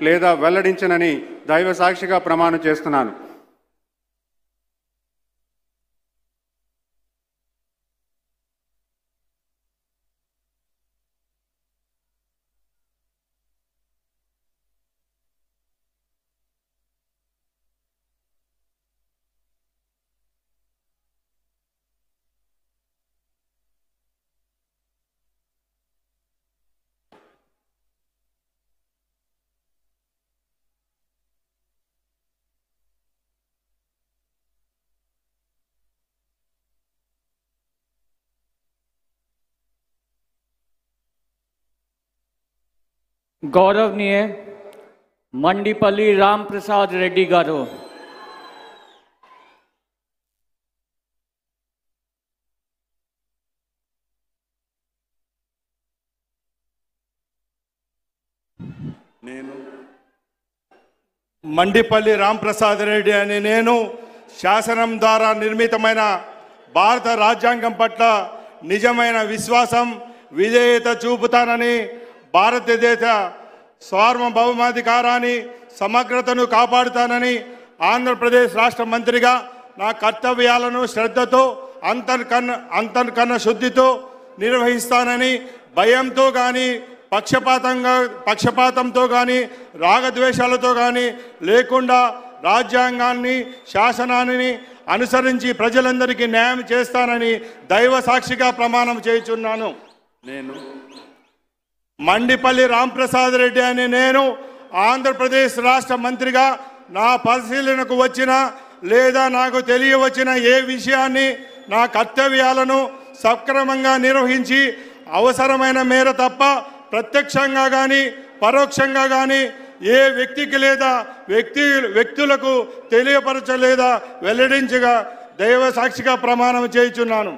లేదా వెల్లడించనని దైవ సాక్షిగా ప్రమాణం చేస్తున్నాను. గౌరవనీయ మండిపల్లి రామ్ ప్రసాద్ రెడ్డి గారు. మండిపల్లి రామ్ ప్రసాద్ రెడ్డి అని నేను శాసనం ద్వారా నిర్మితమైన భారత రాజ్యాంగం పట్ల నిజమైన విశ్వాసం విధేయత చూపుతానని, భారతదేశ సార్వభౌమాధికారాన్ని సమగ్రతను కాపాడుతానని, ఆంధ్రప్రదేశ్ రాష్ట్ర మంత్రిగా నా కర్తవ్యాలను శ్రద్ధతో అంతర్కన్న శుద్ధితో నిర్వహిస్తానని, భయంతో కానీ పక్షపాతంతో కానీ రాగద్వేషాలతో కానీ లేకుండా రాజ్యాంగాన్ని శాసనాన్ని అనుసరించి ప్రజలందరికీ న్యాయం చేస్తానని దైవ సాక్షిగా ప్రమాణం చేయుచున్నాను. నేను మండిపల్లి రాంప్రసాద్ రెడ్డి అని నేను ఆంధ్రప్రదేశ్ రాష్ట్ర మంత్రిగా నా పరిశీలనకు వచ్చిన లేదా నాకు తెలియవచ్చిన ఏ విషయాన్ని నా కర్తవ్యాలను సక్రమంగా నిర్వహించి అవసరమైన మేర తప్ప ప్రత్యక్షంగా కానీ పరోక్షంగా కానీ ఏ వ్యక్తికి లేదా వ్యక్తులకు తెలియపరచలేదా వెల్లడించగా దైవ సాక్షిగా ప్రమాణం చేయుచున్నాను.